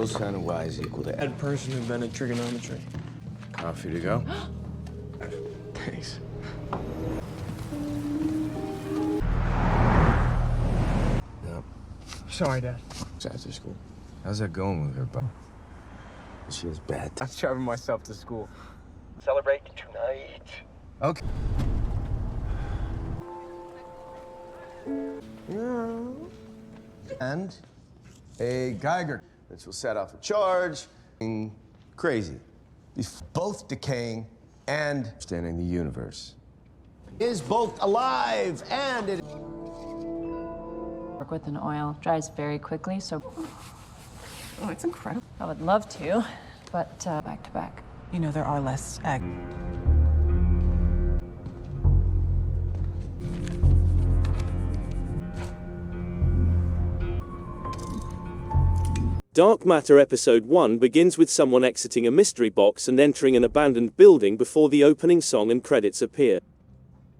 cosine of y is equal to... Head person who invented trigonometry. Coffee to go? Thanks. Yep. Sorry, Dad. It's after school. How's that going with her, bud? She has bad... I was driving myself to school. Celebrate tonight. Okay. And a Geiger, which will set off a charge. Crazy. Both decaying and understanding the universe. Is both alive and it... Work with an oil dries very quickly, so Oh, it's incredible. I would love to, but back to back. You know, there are less eggs. Dark Matter Episode 1 begins with someone exiting a mystery box and entering an abandoned building before the opening song and credits appear.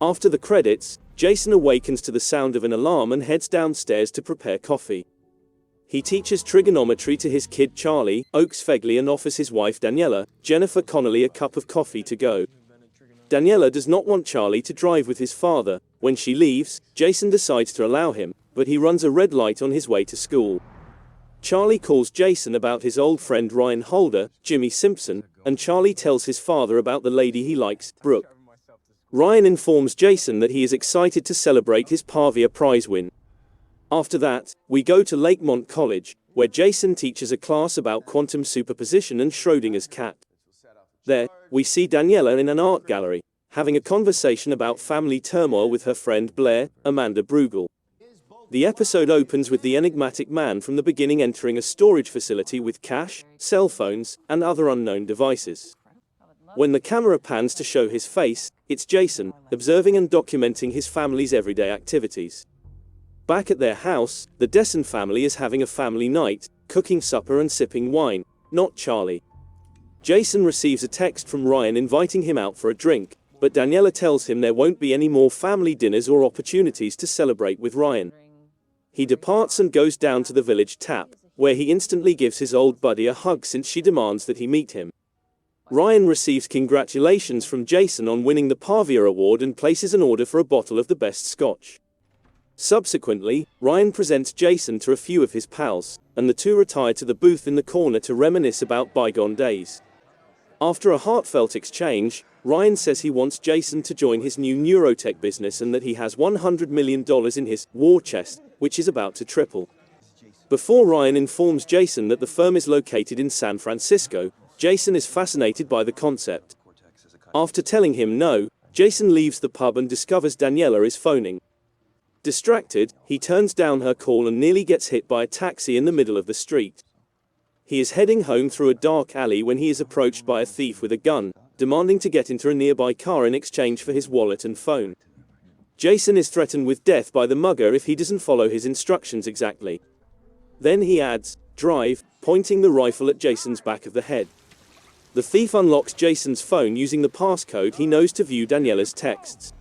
After the credits, Jason awakens to the sound of an alarm and heads downstairs to prepare coffee. He teaches trigonometry to his kid Charlie, Oakes Fegley, and offers his wife Daniela, Jennifer Connelly, a cup of coffee to go. Daniela does not want Charlie to drive with his father. When she leaves, Jason decides to allow him, but he runs a red light on his way to school. Charlie calls Jason about his old friend Ryan Holder, Jimmy Simpson, and Charlie tells his father about the lady he likes, Brooke. Ryan informs Jason that he is excited to celebrate his Pavia prize win. After that, we go to Lakemont College, where Jason teaches a class about quantum superposition and Schrodinger's cat. There, we see Daniela in an art gallery, having a conversation about family turmoil with her friend Blair, Amanda Brugel. The episode opens with the enigmatic man from the beginning entering a storage facility with cash, cell phones, and other unknown devices. When the camera pans to show his face, it's Jason, observing and documenting his family's everyday activities. Back at their house, the Desson family is having a family night, cooking supper and sipping wine, not Charlie. Jason receives a text from Ryan inviting him out for a drink, but Daniela tells him there won't be any more family dinners or opportunities to celebrate with Ryan. He departs and goes down to the village tap, where he instantly gives his old buddy a hug since she demands that he meet him. Ryan receives congratulations from Jason on winning the Pavia Award and places an order for a bottle of the best scotch. Subsequently, Ryan presents Jason to a few of his pals, and the two retire to the booth in the corner to reminisce about bygone days. After a heartfelt exchange, Ryan says he wants Jason to join his new neurotech business and that he has $100 million in his war chest, which is about to triple. Before Ryan informs Jason that the firm is located in San Francisco, Jason is fascinated by the concept. After telling him no, Jason leaves the pub and discovers Daniela is phoning. Distracted, he turns down her call and nearly gets hit by a taxi in the middle of the street. He is heading home through a dark alley when he is approached by a thief with a gun, demanding to get into a nearby car in exchange for his wallet and phone. Jason is threatened with death by the mugger if he doesn't follow his instructions exactly. Then he adds, "Drive," pointing the rifle at Jason's back of the head. The thief unlocks Jason's phone using the passcode he knows to view Daniela's texts.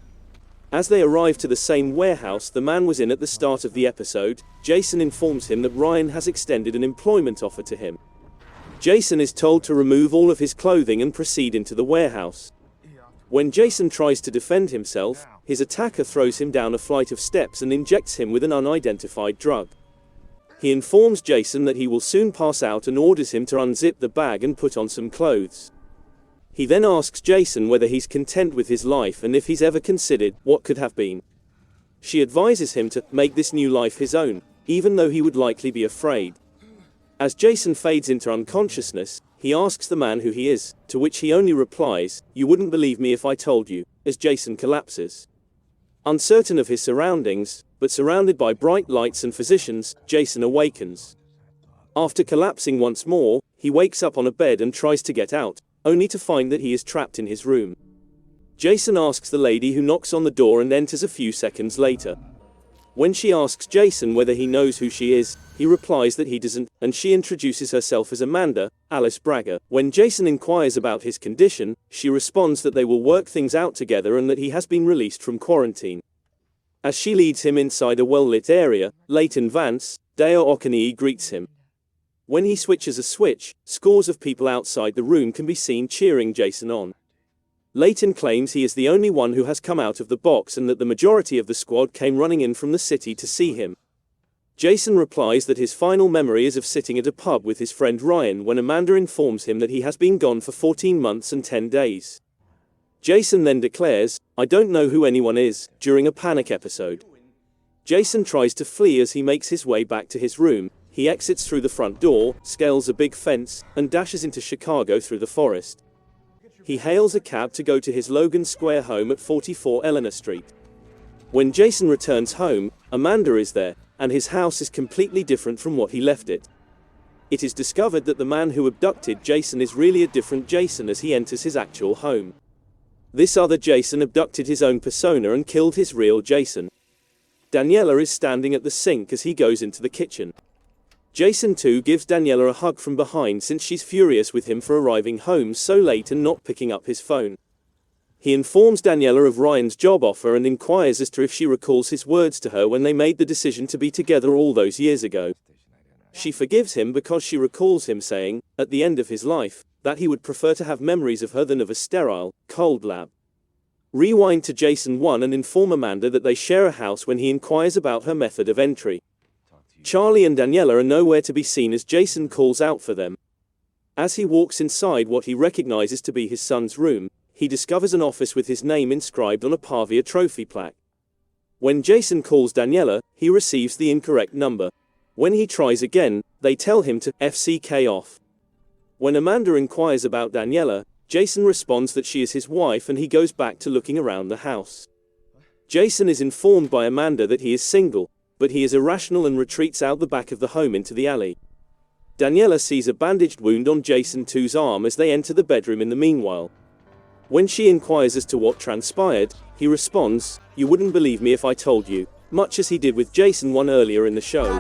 As they arrive to the same warehouse the man was in at the start of the episode, Jason informs him that Ryan has extended an employment offer to him. Jason is told to remove all of his clothing and proceed into the warehouse. When Jason tries to defend himself, his attacker throws him down a flight of steps and injects him with an unidentified drug. He informs Jason that he will soon pass out and orders him to unzip the bag and put on some clothes. He then asks Jason whether he's content with his life and if he's ever considered what could have been. She advises him to make this new life his own, even though he would likely be afraid. As Jason fades into unconsciousness, he asks the man who he is, to which he only replies, "You wouldn't believe me if I told you," as Jason collapses. Uncertain of his surroundings, but surrounded by bright lights and physicians, Jason awakens. After collapsing once more, he wakes up on a bed and tries to get out, only to find that he is trapped in his room. Jason asks the lady who knocks on the door and enters a few seconds later. When she asks Jason whether he knows who she is, he replies that he doesn't, and she introduces herself as Amanda, Alice Braga. When Jason inquires about his condition, she responds that they will work things out together and that he has been released from quarantine. As she leads him inside a well-lit area, Leighton Vance, Deo Okanee greets him. When he switches a switch, scores of people outside the room can be seen cheering Jason on. Layton claims he is the only one who has come out of the box and that the majority of the squad came running in from the city to see him. Jason replies that his final memory is of sitting at a pub with his friend Ryan when Amanda informs him that he has been gone for 14 months and 10 days. Jason then declares, "I don't know who anyone is," during a panic episode. Jason tries to flee as he makes his way back to his room. He exits through the front door, scales a big fence, and dashes into Chicago through the forest. He hails a cab to go to his Logan Square home at 44 Eleanor Street. When Jason returns home, Amanda is there, and his house is completely different from what he left it. It is discovered that the man who abducted Jason is really a different Jason as he enters his actual home. This other Jason abducted his own persona and killed his real Jason. Daniela is standing at the sink as he goes into the kitchen. Jason too gives Daniela a hug from behind since she's furious with him for arriving home so late and not picking up his phone. He informs Daniela of Ryan's job offer and inquires as to if she recalls his words to her when they made the decision to be together all those years ago. She forgives him because she recalls him saying, at the end of his life, that he would prefer to have memories of her than of a sterile, cold lab. Rewind to Jason 1 and inform Amanda that they share a house when he inquires about her method of entry. Charlie and Daniela are nowhere to be seen as Jason calls out for them. As he walks inside what he recognizes to be his son's room, he discovers an office with his name inscribed on a Pavia trophy plaque. When Jason calls Daniela, he receives the incorrect number. When he tries again, they tell him to FCK off. When Amanda inquires about Daniela, Jason responds that she is his wife and he goes back to looking around the house. Jason is informed by Amanda that he is single, but he is irrational and retreats out the back of the home into the alley. Daniela sees a bandaged wound on Jason 2's arm as they enter the bedroom in the meanwhile. When she inquires as to what transpired, he responds, "You wouldn't believe me if I told you," much as he did with Jason 1 earlier in the show.